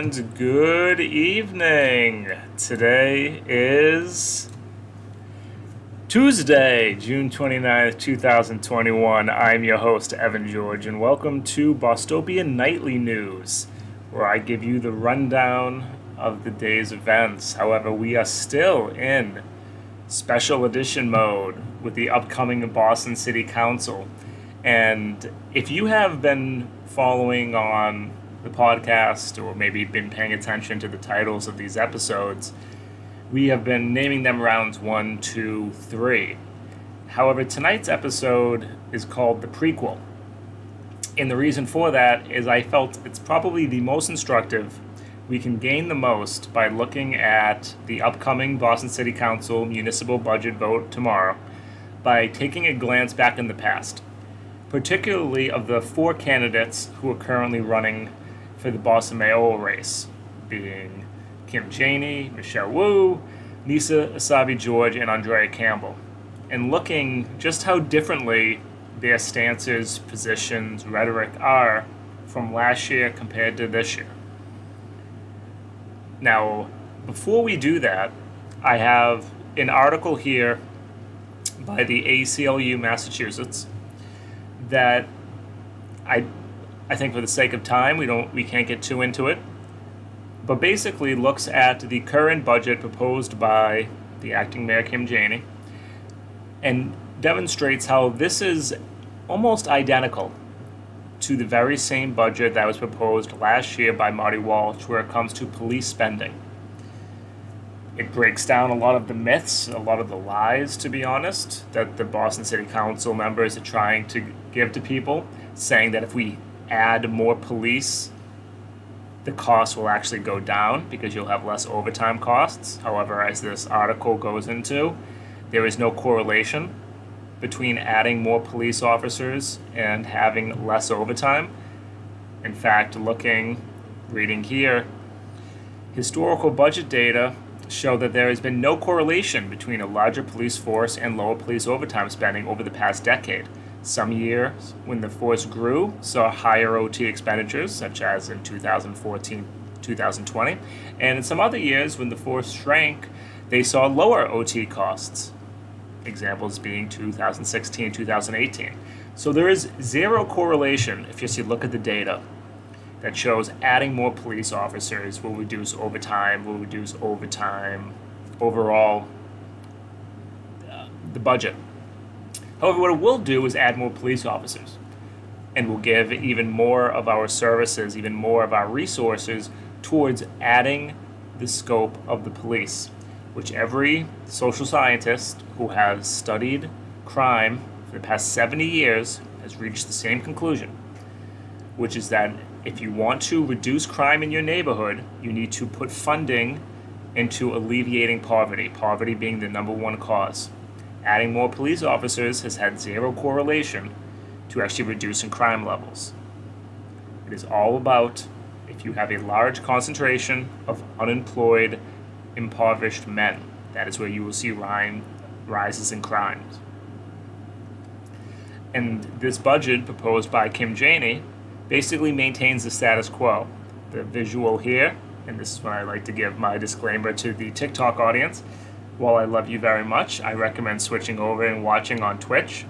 and good evening. Today is Tuesday, June 29th, 2021. I'm your host, Evan George, and welcome to Bostopian Nightly News, where I give you the rundown of the day's events. However, we are still in special edition mode with the upcoming Boston City Council. And if you have been following on the podcast or maybe been paying attention to the titles of these episodes, we have been naming them rounds 1, 2, 3. However, tonight's episode is called the Prequel. And the reason for that is I felt it's probably the most instructive. We can gain the most by looking at the upcoming Boston City Council municipal budget vote tomorrow by taking a glance back in the past, particularly of the 4 candidates who are currently running for the Boston mayoral race, being Kim Janey, Michelle Wu, Nisa Asabi George, and Andrea Campbell, and looking just how differently their stances, positions, rhetoric are from last year compared to this year. Now, before we do that, I have an article here by the ACLU Massachusetts that I think for the sake of time we can't get too into it, but basically looks at the current budget proposed by the acting mayor Kim Janey and demonstrates how this is almost identical to the very same budget that was proposed last year by Marty Walsh where it comes to police spending. It breaks down a lot of the myths, a lot of the lies, to be honest, that the Boston City Council members are trying to give to people, saying that if we add more police, the cost will actually go down because you'll have less overtime costs. However, as this article goes into, there is no correlation between adding more police officers and having less overtime. In fact, reading here, historical budget data show that there has been no correlation between a larger police force and lower police overtime spending over the past decade. Some years, when the force grew, saw higher OT expenditures, such as in 2014, 2020, and in some other years, when the force shrank, they saw lower OT costs. Examples being 2016, 2018. So there is zero correlation, if you look at the data, that shows adding more police officers will reduce overtime, overall, the budget. However, what it will do is add more police officers and will give even more of our services, even more of our resources towards adding the scope of the police, which every social scientist who has studied crime for the past 70 years has reached the same conclusion, which is that if you want to reduce crime in your neighborhood, you need to put funding into alleviating poverty being the number one cause. Adding more police officers has had zero correlation to actually reducing crime levels. It is all about if you have a large concentration of unemployed, impoverished men, that is where you will see rises in crimes. And this budget proposed by Kim Janey basically maintains the status quo. The visual here, and this is when I like to give my disclaimer to the TikTok audience, while I love you very much, I recommend switching over and watching on Twitch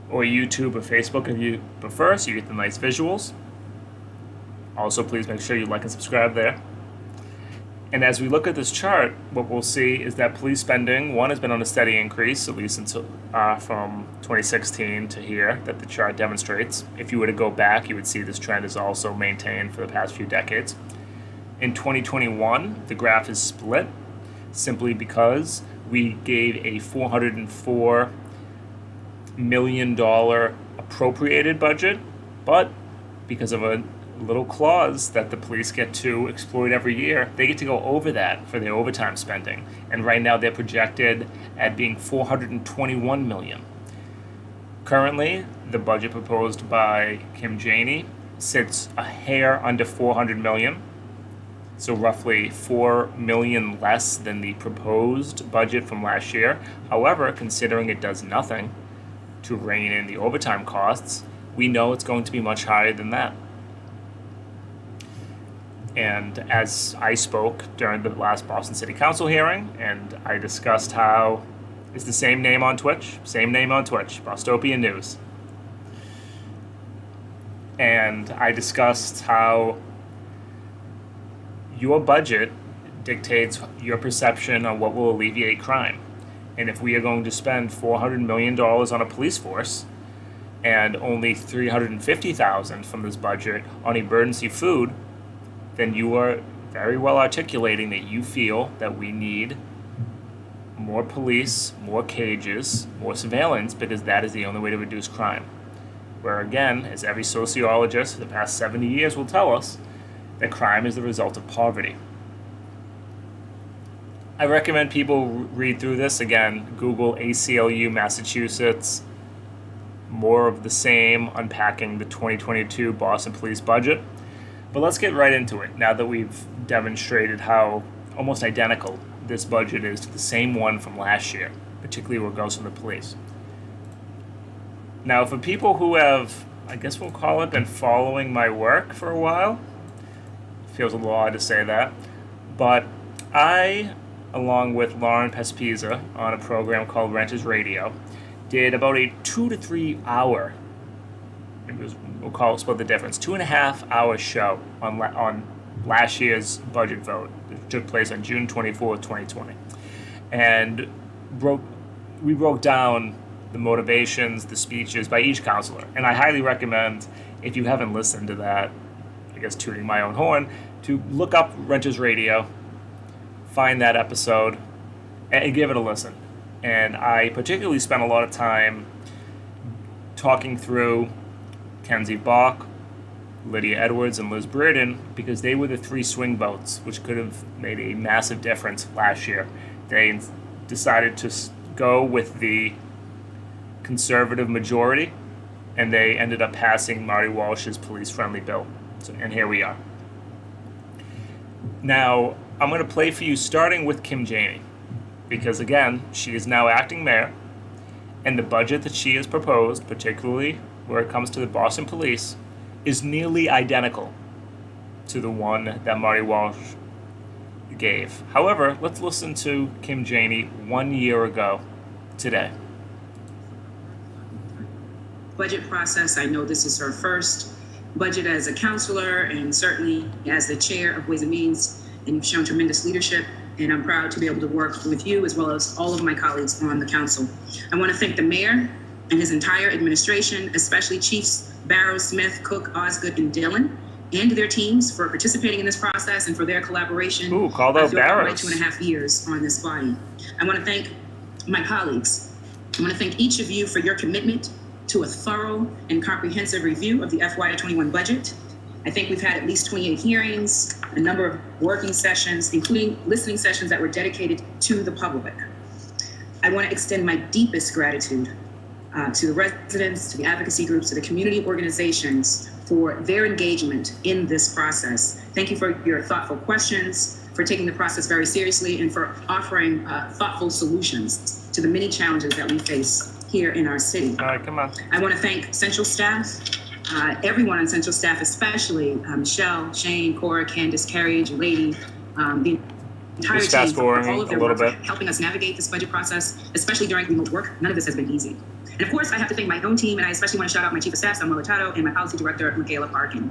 or YouTube or Facebook if you prefer, so you get the nice visuals. Also, please make sure you like and subscribe there. And as we look at this chart, what we'll see is that police spending, one, has been on a steady increase, at least until, from 2016 to here, that the chart demonstrates. If you were to go back, you would see this trend is also maintained for the past few decades. In 2021, the graph is split simply because we gave a $404 million appropriated budget, but because of a little clause that the police get to exploit every year, they get to go over that for their overtime spending. And right now they're projected at being $421 million. Currently, the budget proposed by Kim Janey sits a hair under $400 million, so roughly $4 million less than the proposed budget from last year. However, considering it does nothing to rein in the overtime costs, we know it's going to be much higher than that. And as I spoke during the last Boston City Council hearing, and I discussed how it's the same name on Twitch, Bostopian News. And I discussed how your budget dictates your perception on what will alleviate crime. And if we are going to spend $400 million on a police force and only $350,000 from this budget on emergency food, then you are very well articulating that you feel that we need more police, more cages, more surveillance, because that is the only way to reduce crime. Where again, as every sociologist for the past 70 years will tell us, that crime is the result of poverty. I recommend people read through this. Again, Google ACLU Massachusetts, more of the same, unpacking the 2022 Boston Police budget. But let's get right into it, now that we've demonstrated how almost identical this budget is to the same one from last year, particularly what goes from the police. Now, for people who have, I guess we'll call it, been following my work for a while, feels a little odd to say that, but I, along with Lauren Pespisa on a program called Renters Radio, did about a 2 to 3 hour, we'll split the difference, 2.5 hour show on last year's budget vote that took place on June 24th, 2020. And we broke down the motivations, the speeches by each counselor. And I highly recommend, if you haven't listened to that, I guess tooting my own horn, to look up Renters Radio, find that episode, and give it a listen. And I particularly spent a lot of time talking through Kenzie Bach, Lydia Edwards, and Liz Brereton, because they were the 3 swing votes, which could have made a massive difference last year. They decided to go with the conservative majority, and they ended up passing Marty Walsh's police-friendly bill. And here we are. Now, I'm going to play for you starting with Kim Janey, because again, she is now acting mayor, and the budget that she has proposed, particularly where it comes to the Boston Police, is nearly identical to the one that Marty Walsh gave. However, let's listen to Kim Janey 1 year ago today. Budget process. I know this is her first budget as a counselor and certainly as the chair of Ways and Means, and you've shown tremendous leadership, and I'm proud to be able to work with you as well as all of my colleagues on the council. I want to thank the mayor and his entire administration, especially Chiefs Barrow, Smith, Cook, Osgood, and Dillon, and their teams for participating in this process and for their collaboration. Ooh, called out Barrow. My 2.5 years on this body. I want to thank my colleagues. I want to thank each of you for your commitment to a thorough and comprehensive review of the FY21 budget. I think we've had at least 28 hearings, a number of working sessions, including listening sessions that were dedicated to the public. I want to extend my deepest gratitude to the residents, to the advocacy groups, to the community organizations for their engagement in this process. Thank you for your thoughtful questions, for taking the process very seriously, and for offering thoughtful solutions to the many challenges that we face here in our city. All right, come on. I want to thank Central staff, everyone on Central staff, especially Michelle, Shane, Cora, Candace, Carrie, Lady, the entire Just team fast for forwarding all of their a little work bit. helping us navigate this budget process, especially during remote work. None of this has been easy. And of course, I have to thank my own team, and I especially want to shout out my Chief of Staff, Samuel Hurtado, and my Policy Director, Michaela Parkin.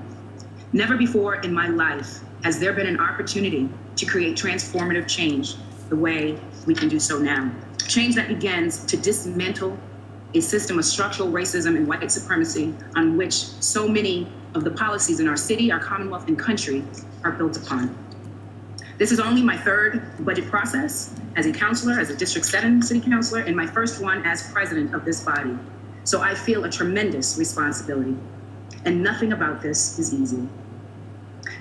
Never before in my life has there been an opportunity to create transformative change the way we can do so now. Change that begins to dismantle a system of structural racism and white supremacy on which so many of the policies in our city, our Commonwealth, and country are built upon. This is only my 3rd budget process as a counselor, as a District 7 city councilor, and my first one as president of this body. So I feel a tremendous responsibility, and nothing about this is easy.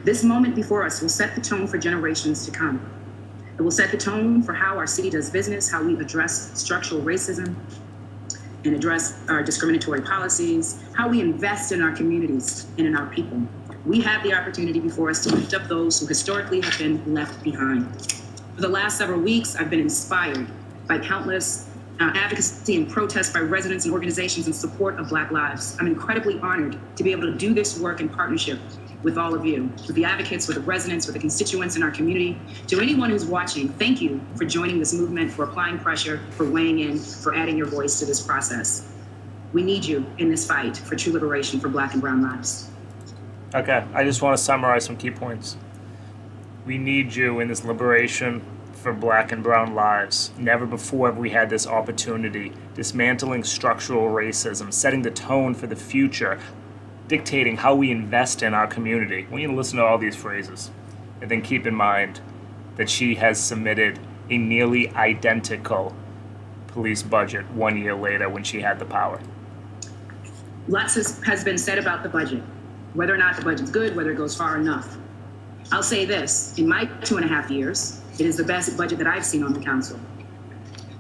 This moment before us will set the tone for generations to come. It will set the tone for how our city does business, how we address structural racism, and address our discriminatory policies, how we invest in our communities and in our people. We have the opportunity before us to lift up those who historically have been left behind. For the last several weeks, I've been inspired by countless advocacy and protests by residents and organizations in support of Black lives. I'm incredibly honored to be able to do this work in partnership with all of you, with the advocates, with the residents, with the constituents in our community. To anyone who's watching, thank you for joining this movement, for applying pressure, for weighing in, for adding your voice to this process. We need you in this fight for true liberation for Black and brown lives. Okay, I just want to summarize some key points. We need you in this liberation for Black and brown lives. Never before have we had this opportunity. Dismantling structural racism, setting the tone for the future, dictating how we invest in our community. We need to listen to all these phrases. And then keep in mind that she has submitted a nearly identical police budget 1 year later when she had the power. Lots has been said about the budget, whether or not the budget's good, whether it goes far enough. I'll say this, in my 2.5 years, it is the best budget that I've seen on the council.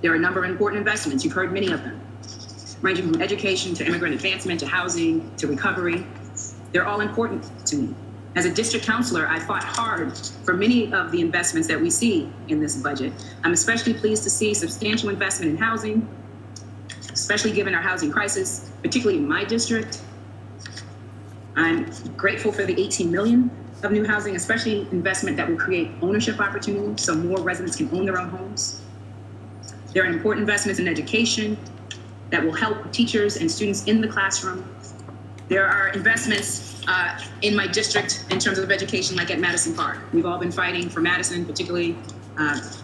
There are a number of important investments, you've heard many of them, ranging from education to immigrant advancement to housing to recovery. They're all important to me. As a district councilor, I fought hard for many of the investments that we see in this budget. I'm especially pleased to see substantial investment in housing, especially given our housing crisis, particularly in my district. I'm grateful for the 18 million of new housing, especially investment that will create ownership opportunities so more residents can own their own homes. There are important investments in education that will help teachers and students in the classroom. There are investments in my district in terms of education, like at Madison Park. We've all been fighting for Madison, particularly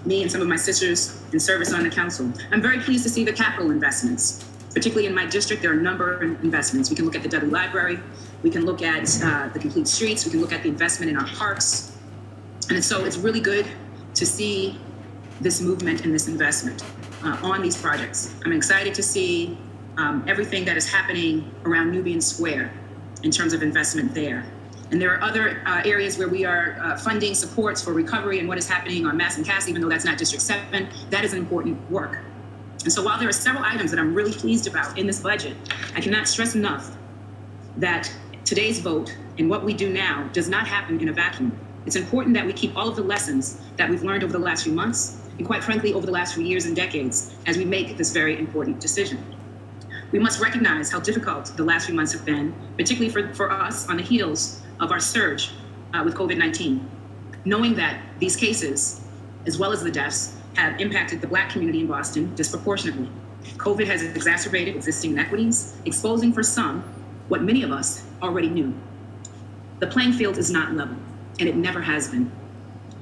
me and some of my sisters in service on the council. I'm very pleased to see the capital investments, particularly in my district. There are a number of investments. We can look at the Dudley Library. We can look at the complete streets. We can look at the investment in our parks. And so it's really good to see this movement and this investment on these projects. I'm excited to see everything that is happening around Nubian Square in terms of investment there. And there are other areas where we are funding supports for recovery and what is happening on Mass and Cass, even though that's not District 7, that is an important work. And so while there are several items that I'm really pleased about in this budget, I cannot stress enough that today's vote and what we do now does not happen in a vacuum. It's important that we keep all of the lessons that we've learned over the last few months, and quite frankly, over the last few years and decades, as we make this very important decision. We must recognize how difficult the last few months have been, particularly for us on the heels of our surge with COVID-19, knowing that these cases, as well as the deaths, have impacted the Black community in Boston disproportionately. COVID has exacerbated existing inequities, exposing for some what many of us already knew. The playing field is not level, and it never has been.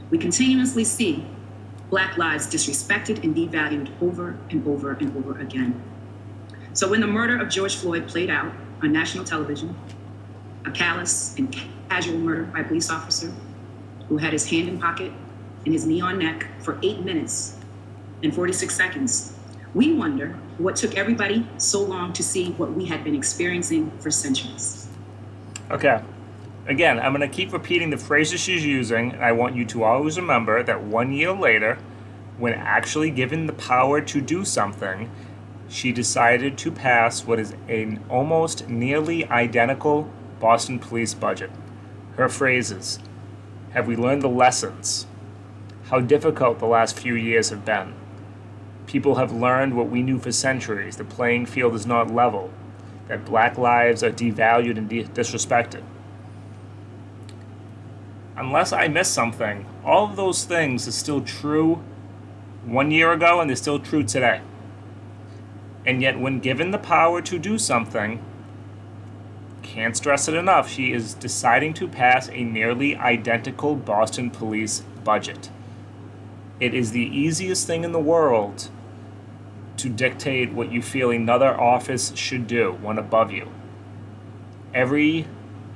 We continuously see Black lives disrespected and devalued over and over and over again. So when the murder of George Floyd played out on national television, a callous and casual murder by a police officer who had his hand in pocket and his knee on neck for 8 minutes and 46 seconds, we wonder what took everybody so long to see what we had been experiencing for centuries. Okay. Again, I'm going to keep repeating the phrases she's using, and I want you to always remember that 1 year later, when actually given the power to do something, she decided to pass what is an almost nearly identical Boston police budget. Her phrases: have we learned the lessons? How difficult the last few years have been. People have learned what we knew for centuries: the playing field is not level, that Black lives are devalued and disrespected. Unless I missed something, all of those things are still true 1 year ago and they're still true today. And yet when given the power to do something, can't stress it enough, she is deciding to pass a nearly identical Boston police budget. It is the easiest thing in the world to dictate what you feel another office should do, one above you. Every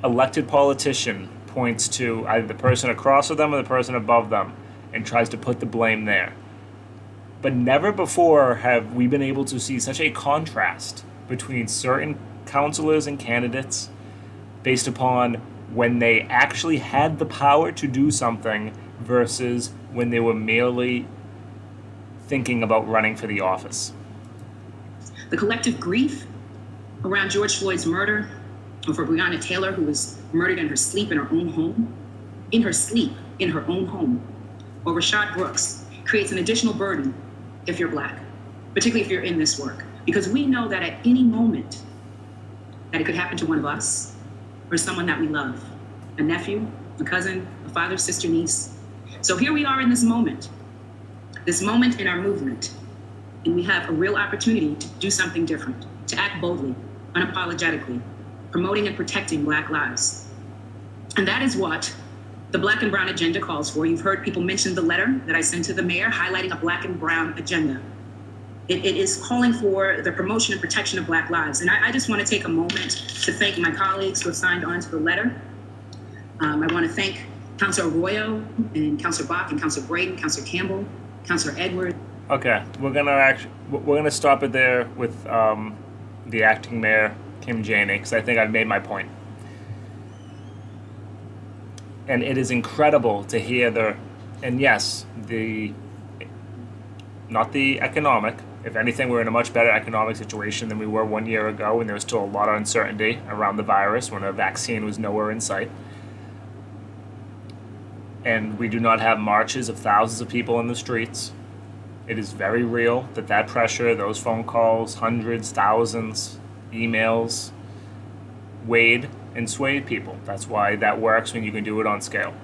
elected politician points to either the person across from them or the person above them and tries to put the blame there. But never before have we been able to see such a contrast between certain councilors and candidates based upon when they actually had the power to do something versus when they were merely thinking about running for the office. The collective grief around George Floyd's murder, or for Breonna Taylor, who was murdered in her sleep in her own home, or Rashad Brooks, creates an additional burden if you're Black, particularly if you're in this work, because we know that at any moment that it could happen to one of us or someone that we love. a nephew, a cousin, a father, sister, niece. So here we are in this moment in our movement, and we have a real opportunity to do something different, to act boldly, unapologetically, promoting and protecting Black lives. And that is what the Black and Brown agenda calls for. You've heard people mention the letter that I sent to the mayor highlighting a Black and Brown agenda. It is calling for the promotion and protection of Black lives. And I just want to take a moment to thank my colleagues who have signed on to the letter. I want to thank Councilor Arroyo and Councilor Bach and Councilor Braden, Councilor Campbell, Councilor Edward. Okay, we're gonna stop it there with the acting mayor, Kim Janey, because I think I've made my point. And it is incredible to hear not the economic. If anything, we're in a much better economic situation than we were 1 year ago, when there was still a lot of uncertainty around the virus, when a vaccine was nowhere in sight. And we do not have marches of thousands of people in the streets. It is very real that pressure, those phone calls, hundreds, thousands, emails, weighed and swayed people. That's why that works when you can do it on scale.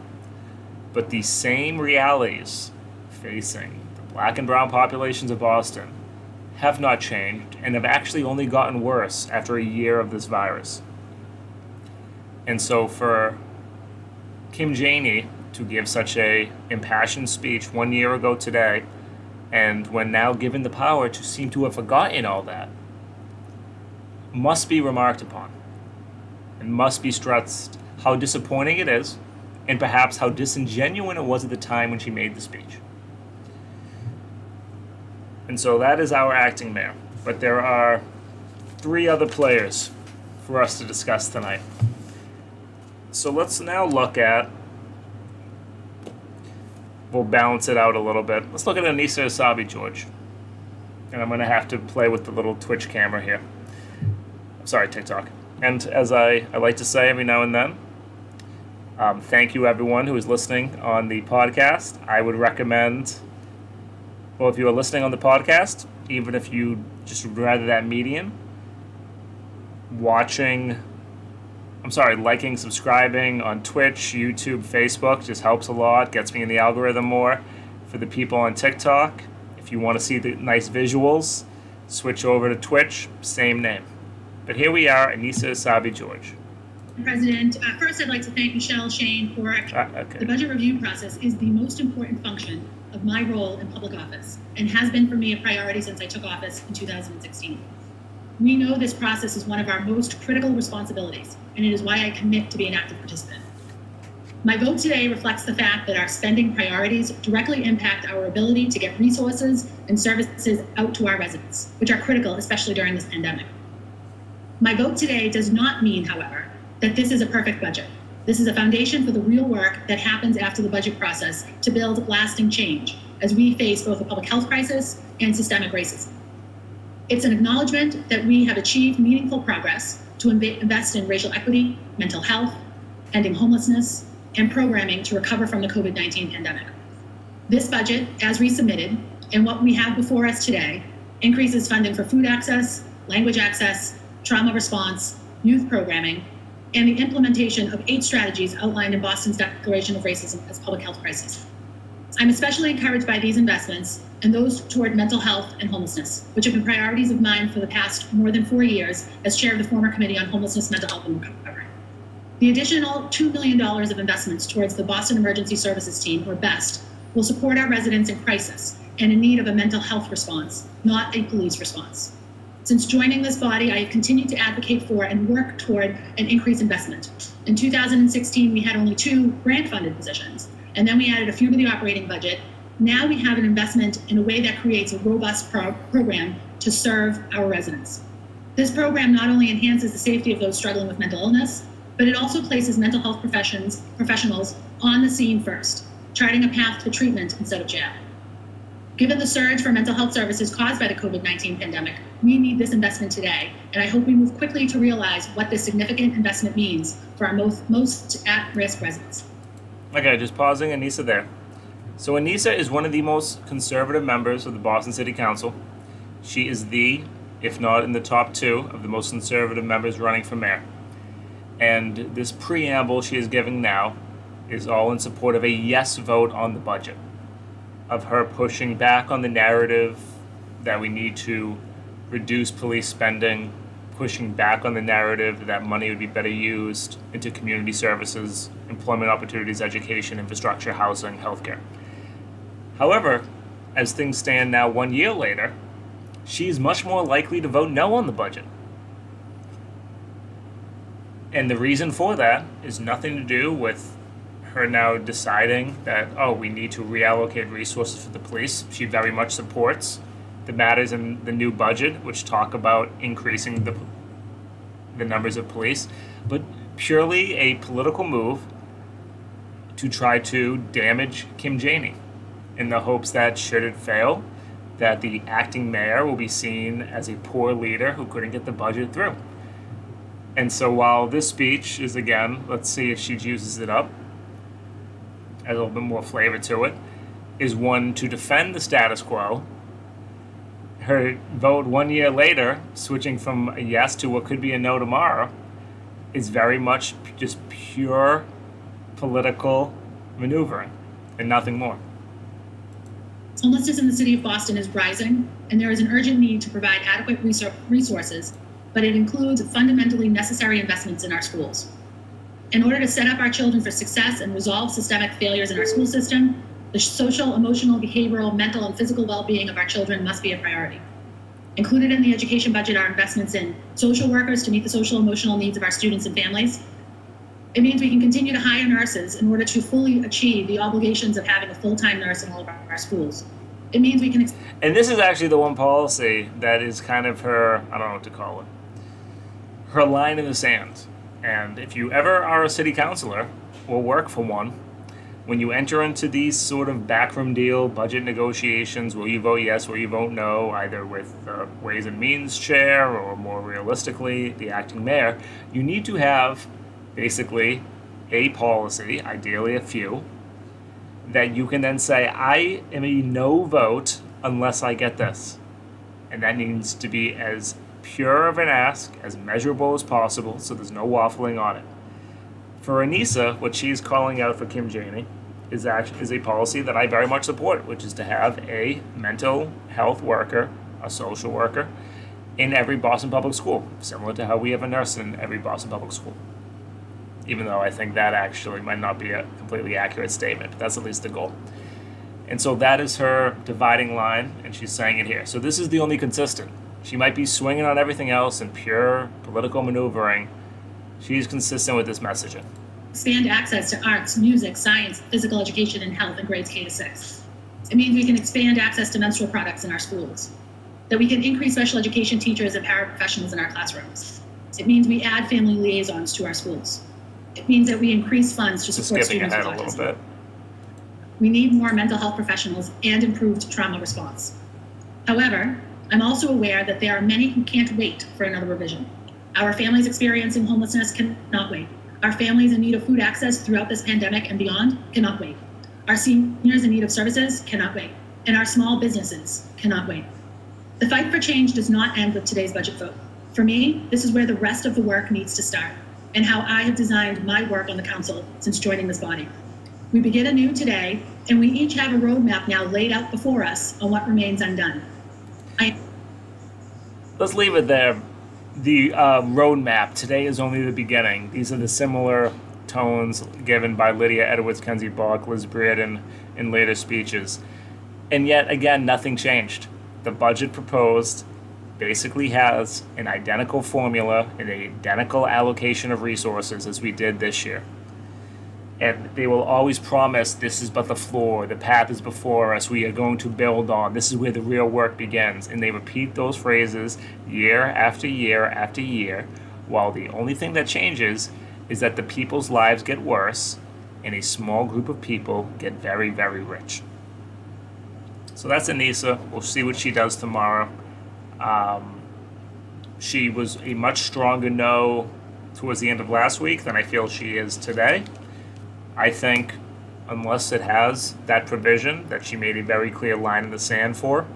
But the same realities facing the Black and Brown populations of Boston have not changed and have actually only gotten worse after a year of this virus. And so for Kim Janey to give such a impassioned speech 1 year ago today, and when now given the power to seem to have forgotten all that, must be remarked upon and must be stressed how disappointing it is, and perhaps how disingenuous it was at the time when she made the speech. And so that is our acting mayor. But there are 3 other players for us to discuss tonight. So let's now look at, we'll balance it out a little bit. Let's look at Anissa Asabi, George. And I'm going to have to play with the little Twitch camera here. Sorry, TikTok. And as I like to say every now and then, thank you everyone who is listening on the podcast. I would recommend, well, if you are listening on the podcast, even if you just would rather that medium, liking, subscribing on Twitch, YouTube, Facebook just helps a lot, gets me in the algorithm more. For the people on TikTok, if you want to see the nice visuals, switch over to Twitch, same name. But here we are, Anissa Asabi, George. President, first I'd like to thank Michelle Shane for the budget review process is the most important function of my role in public office and has been for me a priority since I took office in 2016. We know this process is one of our most critical responsibilities, and it is why I commit to be an active participant. My vote today reflects the fact that our spending priorities directly impact our ability to get resources and services out to our residents, which are critical, especially during this pandemic. My vote today does not mean, however, that this is a perfect budget. This is a foundation for the real work that happens after the budget process to build lasting change as we face both a public health crisis and systemic racism. It's an acknowledgement that we have achieved meaningful progress to invest in racial equity, mental health, ending homelessness, and programming to recover from the COVID-19 pandemic. This budget, as resubmitted, and what we have before us today, increases funding for food access, language access, trauma response, youth programming, and the implementation of 8 strategies outlined in Boston's Declaration of Racism as Public Health Crisis. I'm especially encouraged by these investments and those toward mental health and homelessness, which have been priorities of mine for the past more than 4 years as chair of the former Committee on Homelessness, Mental Health, and Recovery. The additional $2 million of investments towards the Boston Emergency Services Team, or BEST, will support our residents in crisis and in need of a mental health response, not a police response. Since joining this body, I have continued to advocate for and work toward an increased investment. In 2016, we had only 2 grant-funded positions, and then we added a few to the operating budget. Now we have an investment in a way that creates a robust program to serve our residents. This program not only enhances the safety of those struggling with mental illness, but it also places mental health professionals on the scene first, charting a path to treatment instead of jail. Given the surge for mental health services caused by the COVID-19 pandemic, we need this investment today, and I hope we move quickly to realize what this significant investment means for our most at-risk residents. Okay, just pausing Anissa there. So Anissa is one of the most conservative members of the Boston City Council. She is if not in the top 2 of the most conservative members running for mayor. And this preamble she is giving now is all in support of a yes vote on the budget, of her pushing back on the narrative that we need to reduce police spending, pushing back on the narrative that money would be better used into community services, employment opportunities, education, infrastructure, housing, healthcare. However, as things stand now 1 year later, she's much more likely to vote no on the budget. And the reason for that is nothing to do with her now deciding that, oh, we need to reallocate resources for the police. She very much supports the matters in the new budget, which talk about increasing the numbers of police, but purely a political move to try to damage Kim Janey in the hopes that, should it fail, that the acting mayor will be seen as a poor leader who couldn't get the budget through. And so while this speech is, again, let's see if she juices it up, has a little bit more flavor to it, is one to defend the status quo, her vote 1 year later, switching from a yes to what could be a no tomorrow, is very much just pure political maneuvering and nothing more. Homelessness in the city of Boston is rising, and there is an urgent need to provide adequate resources, but it includes fundamentally necessary investments in our schools. In order to set up our children for success and resolve systemic failures in our school system, the social, emotional, behavioral, mental, and physical well-being of our children must be a priority. Included in the education budget are investments in social workers to meet the social, emotional needs of our students and families. It means we can continue to hire nurses in order to fully achieve the obligations of having a full-time nurse in all of our schools. It means we can... And this is actually the one policy that is kind of her, I don't know what to call it, her line in the sand. And if you ever are a city councilor or work for one, when you enter into these sort of backroom deal budget negotiations, will you vote yes, will you vote no, either with the Ways and Means chair or more realistically, the acting mayor, you need to have basically a policy, ideally a few, that you can then say, I am a no vote unless I get this. And that needs to be as pure of an ask, as measurable as possible, so there's no waffling on it. For Anissa, what she's calling out for Kim Janey is a policy that I very much support, which is to have a mental health worker, a social worker, in every Boston public school, similar to how we have a nurse in every Boston public school. Even though I think that actually might not be a completely accurate statement, but that's at least the goal. And so that is her dividing line, and she's saying it here. So this is the only consistent. She might be swinging on everything else in pure political maneuvering. She's consistent with this messaging. Expand access to arts, music, science, physical education, and health in grades K to 6. It means we can expand access to menstrual products in our schools, that we can increase special education teachers and paraprofessionals in our classrooms. It means we add family liaisons to our schools. It means that we increase funds to support students with autism. Skipping ahead a little bit. We need more mental health professionals and improved trauma response. However, I'm also aware that there are many who can't wait for another revision. Our families experiencing homelessness cannot wait. Our families in need of food access throughout this pandemic and beyond cannot wait. Our seniors in need of services cannot wait. And our small businesses cannot wait. The fight for change does not end with today's budget vote. For me, this is where the rest of the work needs to start, and how I have designed my work on the council since joining this body. We begin anew today, and we each have a roadmap now laid out before us on what remains undone. Let's leave it there. The roadmap today is only the beginning. These are the similar tones given by Lydia Edwards, Kenzie Bach, Liz Breeden in later speeches. And yet, again, nothing changed. The budget proposed basically has an identical formula and an identical allocation of resources as we did this year. And they will always promise this is but the floor, the path is before us, we are going to build on, this is where the real work begins. And they repeat those phrases year after year after year, while the only thing that changes is that the people's lives get worse and a small group of people get very, very rich. So that's Anissa. We'll see what she does tomorrow. She was a much stronger no towards the end of last week than I feel she is today. I think unless it has that provision that she made a very clear line in the sand for,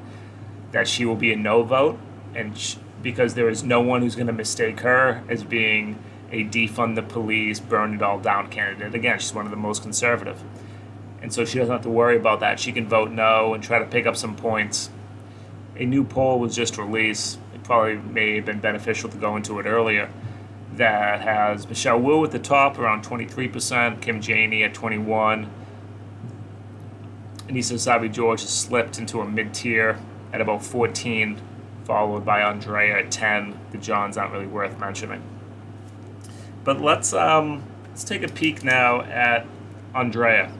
that she will be a no vote, and because there is no one who's going to mistake her as being a defund the police, burn it all down candidate. Again, she's one of the most conservative. And so she doesn't have to worry about that. She can vote no and try to pick up some points. A new poll was just released. It probably may have been beneficial to go into it earlier. That has Michelle Wu at the top, around 23%, Kim Janey at 21%. Anissa Sabi-George has slipped into a mid-tier at about 14%, followed by Andrea at 10%. The Johns aren't really worth mentioning. But let's take a peek now at Andrea,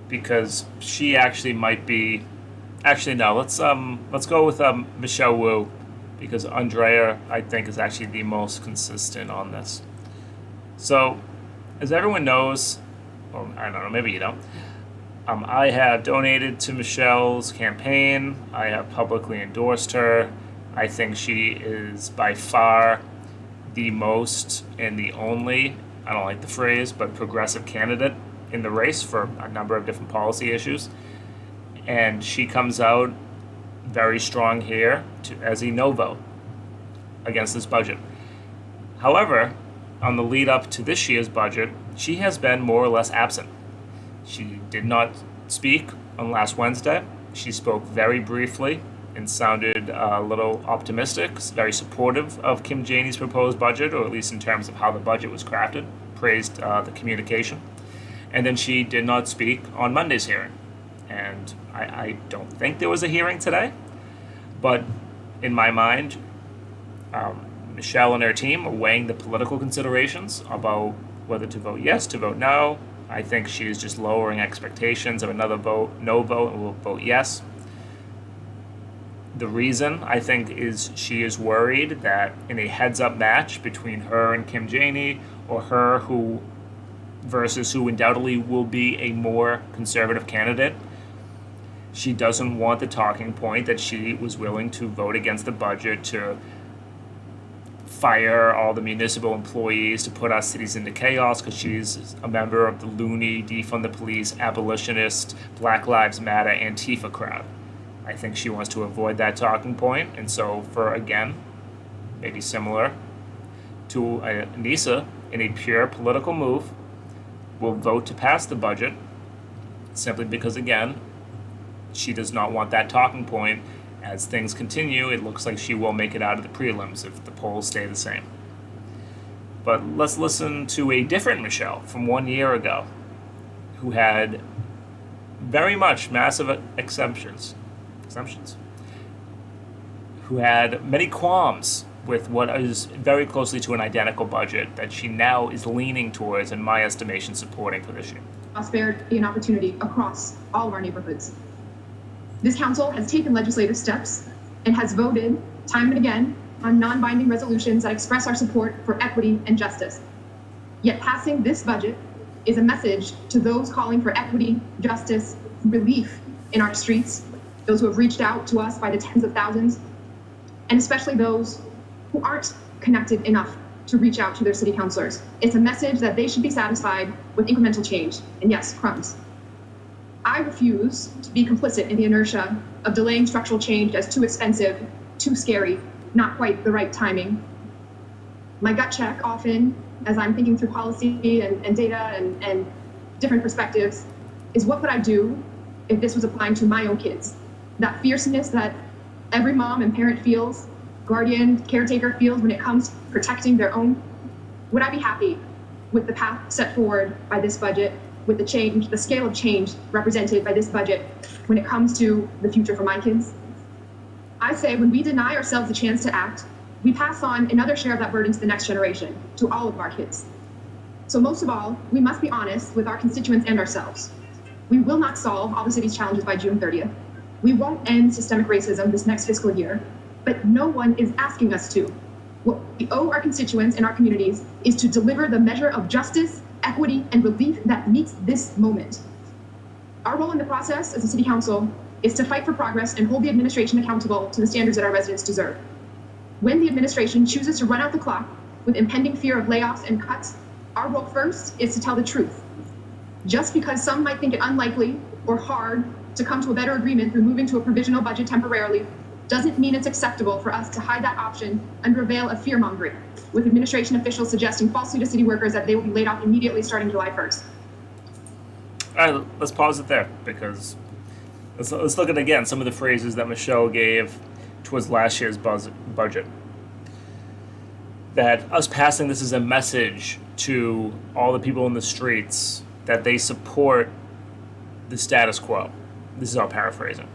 because she actually might be. Actually, no. Let's go with Michelle Wu, because Andrea, I think, is actually the most consistent on this. So, as everyone knows, or I don't know, maybe you don't, I have donated to Michelle's campaign. I have publicly endorsed her. I think she is by far the most and the only, I don't like the phrase, but progressive candidate in the race for a number of different policy issues. And she comes out very strong here as a no vote against this budget. However, on the lead up to this year's budget, she has been more or less absent. She did not speak on last Wednesday. She spoke very briefly and sounded a little optimistic, very supportive of Kim Janey's proposed budget, or at least in terms of how the budget was crafted, praised the communication. And then she did not speak on Monday's hearing. And I don't think there was a hearing today, but in my mind, Michelle and her team are weighing the political considerations about whether to vote yes, to vote no. I think she is just lowering expectations of another vote, no vote, and will vote yes. The reason, I think, is she is worried that in a heads-up match between her and Kim Janey, or her versus who undoubtedly will be a more conservative candidate, she doesn't want the talking point that she was willing to vote against the budget to fire all the municipal employees, to put our cities into chaos, because she's a member of the loony, defund the police, abolitionist, Black Lives Matter, Antifa crowd. I think she wants to avoid that talking point, and so for, again, maybe similar to Anissa, in a pure political move, will vote to pass the budget, simply because, again, she does not want that talking point. As things continue, it looks like she will make it out of the prelims if the polls stay the same. But let's listen to a different Michelle from 1 year ago, who had very much massive exemptions, who had many qualms with what is very closely to an identical budget that she now is leaning towards, in my estimation, supporting for this year. Prosperity and opportunity across all of our neighborhoods. This council has taken legislative steps and has voted time and again on non-binding resolutions that express our support for equity and justice. Yet passing this budget is a message to those calling for equity, justice, relief in our streets, those who have reached out to us by the tens of thousands, and especially those who aren't connected enough to reach out to their city councilors. It's a message that they should be satisfied with incremental change, and yes, crumbs. I refuse to be complicit in the inertia of delaying structural change as too expensive, too scary, not quite the right timing. My gut check often, as I'm thinking through policy and data and different perspectives, is what would I do if this was applying to my own kids? That fierceness that every mom and parent feels, guardian, caretaker feels when it comes to protecting their own. Would I be happy with the path set forward by this budget, with the change, the scale of change represented by this budget when it comes to the future for my kids? I say when we deny ourselves the chance to act, we pass on another share of that burden to the next generation, to all of our kids. So most of all, we must be honest with our constituents and ourselves. We will not solve all the city's challenges by June 30th. We won't end systemic racism this next fiscal year, but no one is asking us to. What we owe our constituents and our communities is to deliver the measure of justice, equity, and relief that meets this moment. Our role in the process as a city council is to fight for progress and hold the administration accountable to the standards that our residents deserve. When the administration chooses to run out the clock with impending fear of layoffs and cuts, our role first is to tell the truth. Just because some might think it unlikely or hard to come to a better agreement through moving to a provisional budget temporarily, doesn't mean it's acceptable for us to hide that option under a veil of fear-mongering, with administration officials suggesting falsely to city workers that they will be laid off immediately starting July 1st. All right, let's pause it there, because let's look at, again, some of the phrases that Michelle gave towards last year's budget. That us passing this is a message to all the people in the streets that they support the status quo. This is all paraphrasing.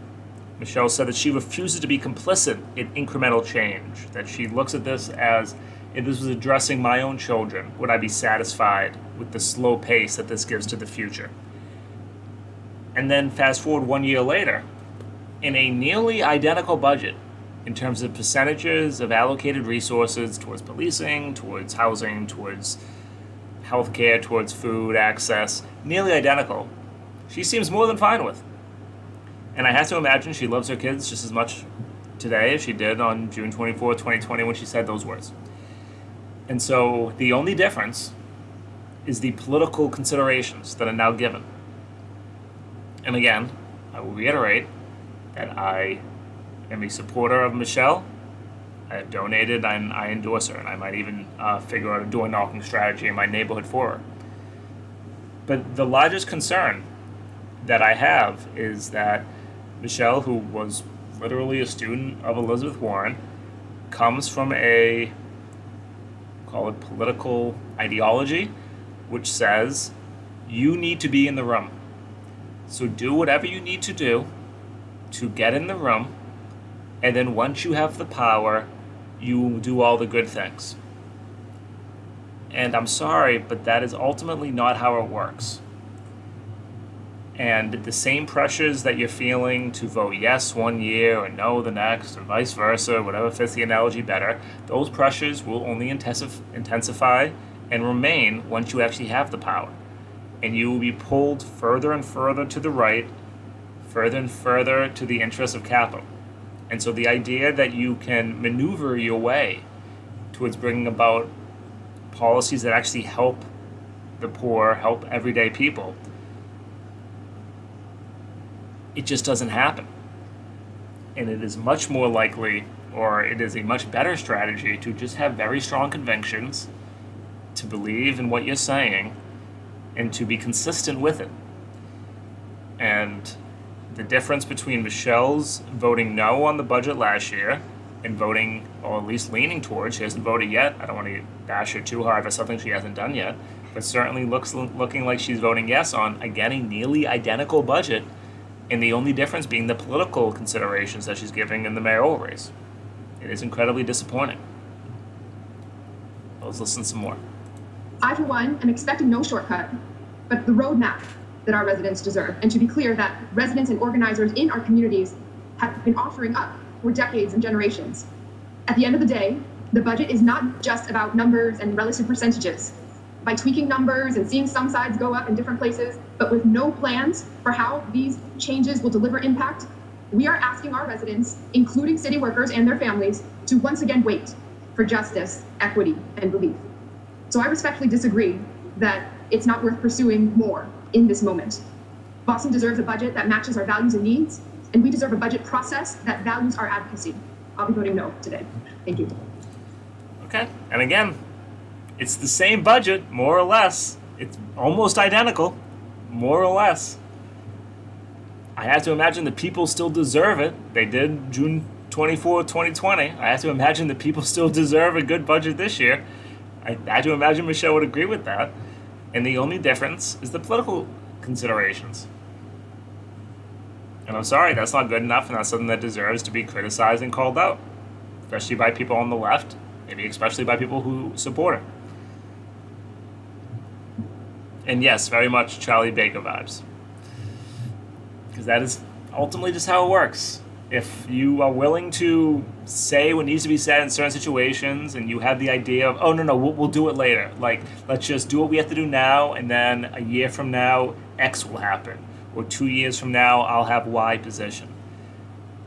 Michelle said that she refuses to be complicit in incremental change, that she looks at this as, if this was addressing my own children, would I be satisfied with the slow pace that this gives to the future? And then fast forward 1 year later, in a nearly identical budget, in terms of percentages of allocated resources towards policing, towards housing, towards healthcare, towards food access, nearly identical, she seems more than fine with. And I have to imagine she loves her kids just as much today as she did on June 24, 2020, when she said those words. And so the only difference is the political considerations that are now given. And again, I will reiterate that I am a supporter of Michelle. I have donated and I endorse her, and I might even figure out a door knocking strategy in my neighborhood for her. But the largest concern that I have is that Michelle, who was literally a student of Elizabeth Warren, comes from a, call it political ideology, which says you need to be in the room. So do whatever you need to do to get in the room, and then once you have the power, you will do all the good things. And I'm sorry, but that is ultimately not how it works. And the same pressures that you're feeling to vote yes 1 year or no the next, or vice versa, whatever fits the analogy better, those pressures will only intensify and remain once you actually have the power. And you will be pulled further and further to the right, further and further to the interests of capital. And so the idea that you can maneuver your way towards bringing about policies that actually help the poor, help everyday people, it just doesn't happen. And it is much more likely, or it is a much better strategy, to just have very strong convictions, to believe in what you're saying, and to be consistent with it. And the difference between Michelle's voting no on the budget last year and voting, or at least leaning towards, she hasn't voted yet, I don't want to bash her too hard for something she hasn't done yet, but certainly looking like she's voting yes on, again, a nearly identical budget, and the only difference being the political considerations that she's giving in the mayoral race. It is incredibly disappointing. Let's listen some more. I, for one, am expecting no shortcut, but the roadmap that our residents deserve. And to be clear, that residents and organizers in our communities have been offering up for decades and generations. At the end of the day, the budget is not just about numbers and relative percentages. By tweaking numbers and seeing some sides go up in different places, but with no plans for how these changes will deliver impact, we are asking our residents, including city workers and their families, to once again wait for justice, equity, and relief. So I respectfully disagree that it's not worth pursuing more in this moment. Boston deserves a budget that matches our values and needs, and we deserve a budget process that values our advocacy. I'll be voting no today. Thank you. Okay, and again, it's the same budget, more or less. It's almost identical, more or less. I have to imagine the people still deserve it. They did June 24, 2020. I have to imagine the people still deserve a good budget this year. I had to imagine Michelle would agree with that. And the only difference is the political considerations. And I'm sorry, that's not good enough, and that's something that deserves to be criticized and called out, especially by people on the left, maybe especially by people who support her. And yes, very much Charlie Baker vibes. Because that is ultimately just how it works. If you are willing to say what needs to be said in certain situations, and you have the idea of, oh, no, we'll do it later. Like, let's just do what we have to do now, and then a year from now, X will happen. Or 2 years from now, I'll have Y position.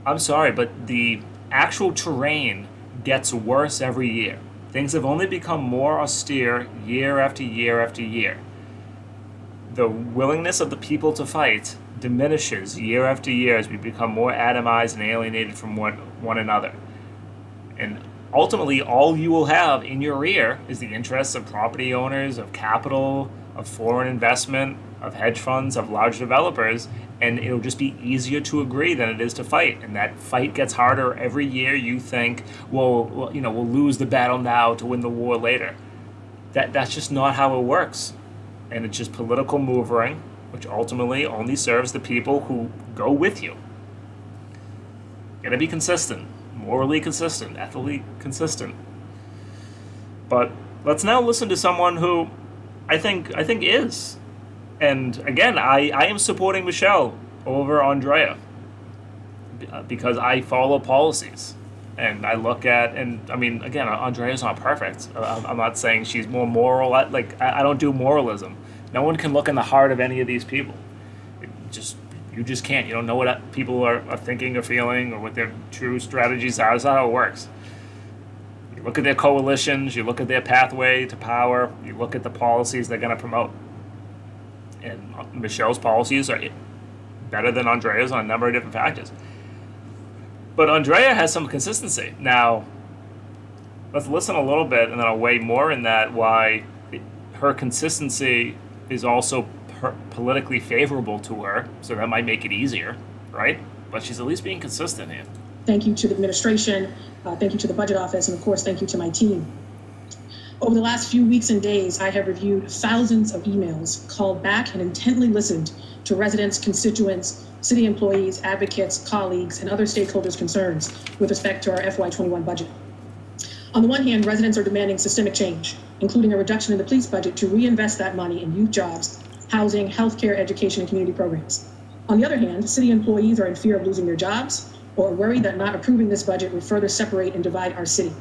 I'm sorry, but the actual terrain gets worse every year. Things have only become more austere year after year after year. the willingness of the people to fight diminishes year after year as we become more atomized and alienated from one another. And ultimately, all you will have in your rear is the interests of property owners, of capital, of foreign investment, of hedge funds, of large developers, and it'll just be easier to agree than it is to fight. And that fight gets harder every year. You think, well, we'll lose the battle now to win the war later. That's just not how it works. And it's just political maneuvering, which ultimately only serves the people who go with you. You gotta be consistent, morally consistent, ethically consistent. But let's now listen to someone who I think is. And again, I am supporting Michelle over Andrea because I follow policies. And I look at, and I mean, again, Andrea's not perfect. I'm not saying she's more moral. I don't do moralism. No one can look in the heart of any of these people. You just can't. You don't know what people are thinking or feeling or what their true strategies are. That's not how it works. You look at their coalitions. You look at their pathway to power. You look at the policies they're going to promote. And Michelle's policies are better than Andrea's on a number of different factors. But Andrea has some consistency. Now, let's listen a little bit, and then I'll weigh more in that why her consistency is also politically favorable to her, so that might make it easier, right? But she's at least being consistent here. Thank you to the administration, thank you to the budget office, and of course, thank you to my team. Over the last few weeks and days, I have reviewed thousands of emails, called back and intently listened to residents, constituents, city employees, advocates, colleagues, and other stakeholders' concerns with respect to our FY21 budget. On the one hand, residents are demanding systemic change, including a reduction in the police budget to reinvest that money in youth jobs, housing, healthcare, education, and community programs. On the other hand, city employees are in fear of losing their jobs or worried that not approving this budget would further separate and divide our city.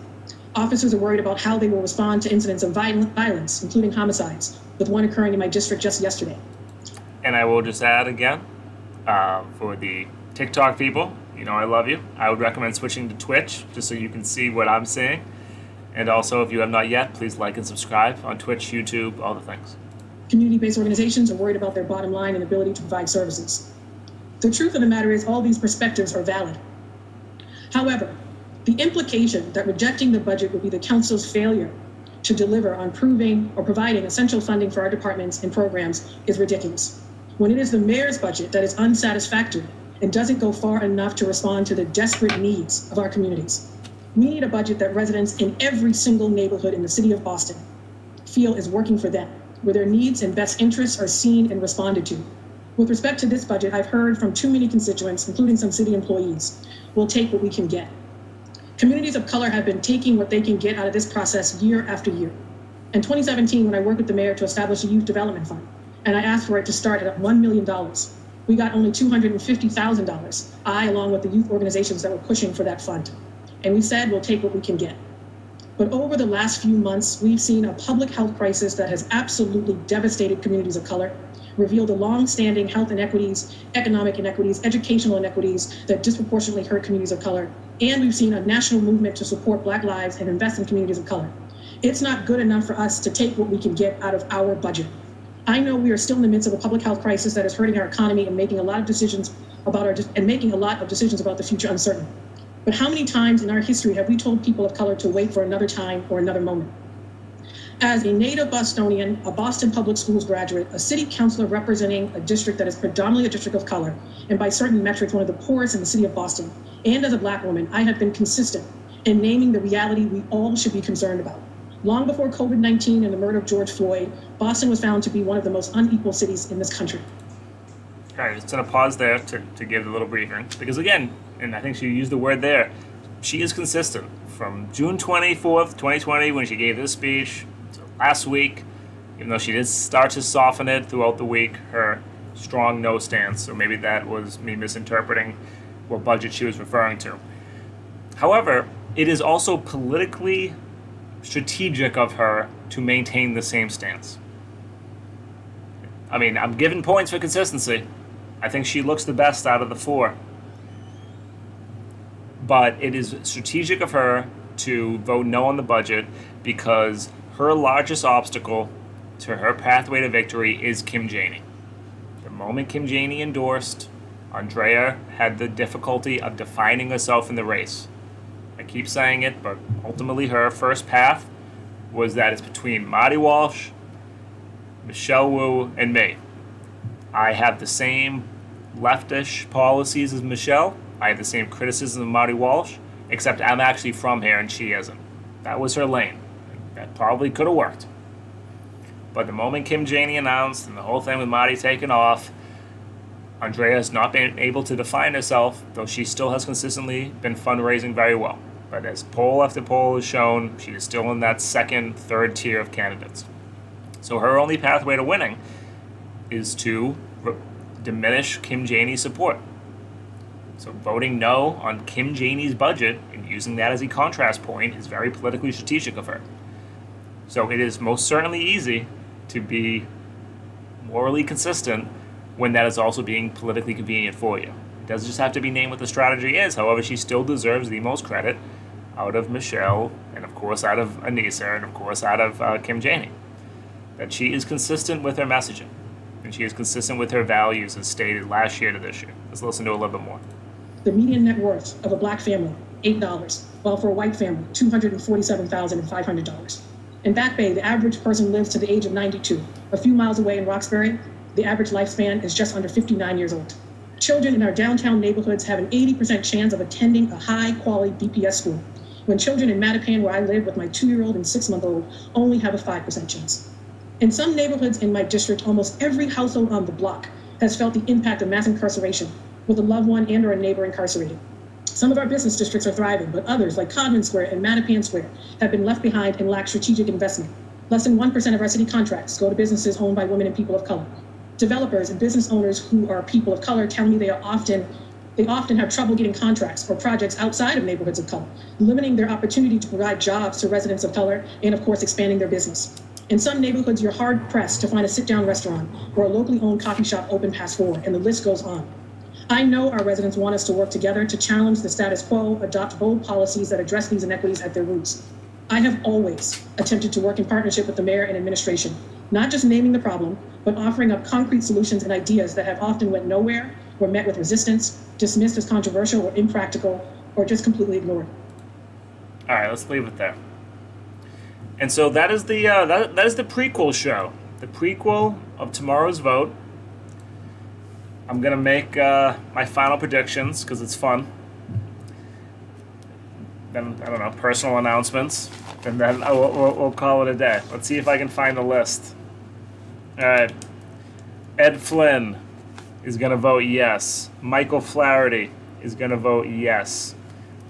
Officers are worried about how they will respond to incidents of violence, including homicides, with one occurring in my district just yesterday. And I will just add again, for the TikTok people, I love you. I would recommend switching to Twitch just so you can see what I'm seeing. And also, if you have not yet, please like and subscribe on Twitch, YouTube, all the things. Community-based organizations are worried about their bottom line and ability to provide services. The truth of the matter is all these perspectives are valid. However, the implication that rejecting the budget would be the council's failure to deliver on proving or providing essential funding for our departments and programs is ridiculous. When it is the mayor's budget that is unsatisfactory and doesn't go far enough to respond to the desperate needs of our communities. We need a budget that residents in every single neighborhood in the city of Boston feel is working for them, where their needs and best interests are seen and responded to. With respect to this budget, I've heard from too many constituents, including some city employees, we'll take what we can get. Communities of color have been taking what they can get out of this process year after year. In 2017, when I worked with the mayor to establish a youth development fund, and I asked for it to start at $1 million, we got only $250,000, I along with the youth organizations that were pushing for that fund. And we said, we'll take what we can get. But over the last few months, we've seen a public health crisis that has absolutely devastated communities of color, revealed the long-standing health inequities, economic inequities, educational inequities that disproportionately hurt communities of color. And we've seen a national movement to support Black lives and invest in communities of color. It's not good enough for us to take what we can get out of our budget. I know we are still in the midst of a public health crisis that is hurting our economy and making a lot of decisions about the future uncertain. But how many times in our history have we told people of color to wait for another time or another moment? As a native Bostonian, a Boston Public Schools graduate, a city councilor representing a district that is predominantly a district of color, and by certain metrics, one of the poorest in the city of Boston, and as a Black woman, I have been consistent in naming the reality we all should be concerned about. Long before COVID-19 and the murder of George Floyd, Boston was found to be one of the most unequal cities in this country. All right, just going to pause there to give a little briefing. Because again, and I think she used the word there, she is consistent. From June 24th, 2020, when she gave this speech, to last week, even though she did start to soften it throughout the week, her strong no stance. So maybe that was me misinterpreting what budget she was referring to. However, it is also politically strategic of her to maintain the same stance. I mean, I'm giving points for consistency. I think she looks the best out of the four. But it is strategic of her to vote no on the budget because her largest obstacle to her pathway to victory is Kim Janey. moment Kim Janey endorsed, Andrea had the difficulty of defining herself in the race. I keep saying it, but ultimately her first path was that it's between Marty Walsh, Michelle Wu, and me. I have the same leftish policies as Michelle. I have the same criticism of Marty Walsh, except I'm actually from here and she isn't. That was her lane. That probably could have worked. But the moment Kim Janey announced and the whole thing with Marty taking off, Andrea has not been able to define herself, though she still has consistently been fundraising very well. But as poll after poll has shown, she is still in that second, third tier of candidates. So her only pathway to winning is to diminish Kim Janey's support. So voting no on Kim Janey's budget and using that as a contrast point is very politically strategic of her. So it is most certainly easy to be morally consistent when that is also being politically convenient for you. It doesn't just have to be named what the strategy is. However, she still deserves the most credit out of Michelle, and of course out of Anissa, and of course out of Kim Janey. That she is consistent with her messaging, and she is consistent with her values as stated last year to this year. Let's listen to a little bit more. The median net worth of a black family, $8, while for a white family, $247,500. In Back Bay, the average person lives to the age of 92. A few miles away in Roxbury, the average lifespan is just under 59 years old. Children in our downtown neighborhoods have an 80% chance of attending a high-quality BPS school, when children in Mattapan, where I live with my 2-year-old and 6-month-old, only have a 5% chance. In some neighborhoods in my district, almost every household on the block has felt the impact of mass incarceration, with a loved one and or a neighbor incarcerated. Some of our business districts are thriving, but others, like Codman Square and Mattapan Square, have been left behind and lack strategic investment. Less than 1% of our city contracts go to businesses owned by women and people of color. Developers and business owners who are people of color tell me they often have trouble getting contracts for projects outside of neighborhoods of color, limiting their opportunity to provide jobs to residents of color and, of course, expanding their business. In some neighborhoods, you're hard-pressed to find a sit-down restaurant or a locally owned coffee shop open past 4, and the list goes on. I know our residents want us to work together to challenge the status quo, adopt bold policies that address these inequities at their roots. I have always attempted to work in partnership with the mayor and administration, not just naming the problem, but offering up concrete solutions and ideas that have often went nowhere, were met with resistance, dismissed as controversial or impractical, or just completely ignored. All right, let's leave it there. And so that is the that is the prequel show, the prequel of tomorrow's vote. I'm gonna make my final predictions because it's fun. Then I don't know, personal announcements, and then we'll call it a day. Let's see if I can find the list. All right, Ed Flynn is gonna vote yes. Michael Flaherty is gonna vote yes.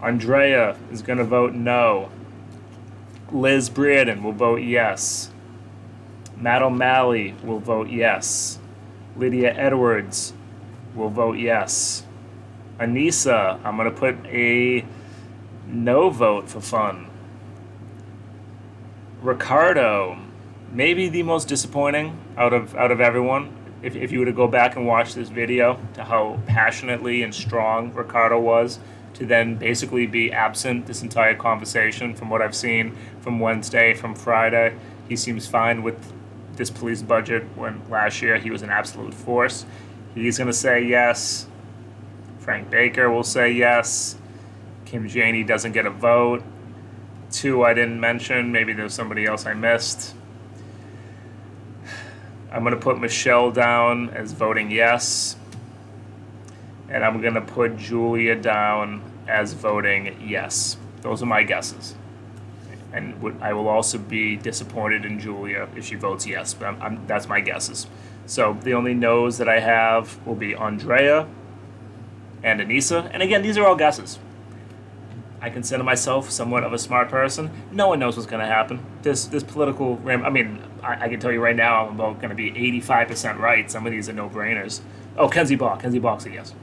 Andrea is gonna vote no. Liz Breeden will vote yes. Matt O'Malley will vote yes. Lydia Edwards will vote yes. Anissa, I'm going to put a no vote for fun. Ricardo, maybe the most disappointing out of everyone. If you were to go back and watch this video, to how passionately and strong Ricardo was, to then basically be absent this entire conversation from what I've seen from Wednesday, from Friday. He seems fine with this police budget when last year he was an absolute force. He's going to say yes. Frank Baker will say yes. Kim Janey doesn't get a vote. 2 I didn't mention. Maybe there's somebody else I missed. I'm going to put Michelle down as voting yes. And I'm going to put Julia down as voting yes. Those are my guesses. And I will also be disappointed in Julia if she votes yes, but that's my guesses. So the only no's that I have will be Andrea and Anissa. And again, these are all guesses. I consider myself somewhat of a smart person. No one knows what's going to happen. This political, I can tell you right now I'm about going to be 85% right. Some of these are no-brainers. Oh, Kenzie Bach said yes.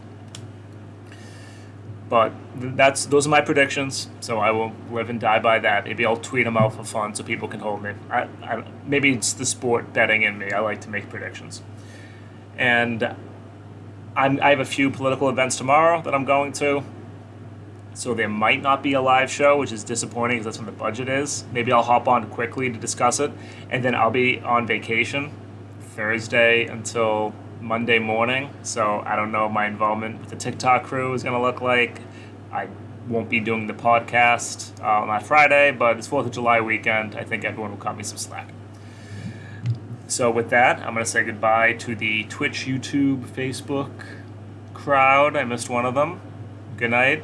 But those are my predictions, so I will live and die by that. Maybe I'll tweet them out for fun so people can hold me. Maybe it's the sport betting in me. I like to make predictions. And I have a few political events tomorrow that I'm going to. So there might not be a live show, which is disappointing because that's when the budget is. Maybe I'll hop on quickly to discuss it. And then I'll be on vacation Thursday until Monday morning, so I don't know what my involvement with the TikTok crew is going to look like. I won't be doing the podcast on Friday, but it's 4th of July weekend. I think everyone will cut me some slack. So with that, I'm going to say goodbye to the Twitch, YouTube, Facebook crowd. I missed one of them. Good night.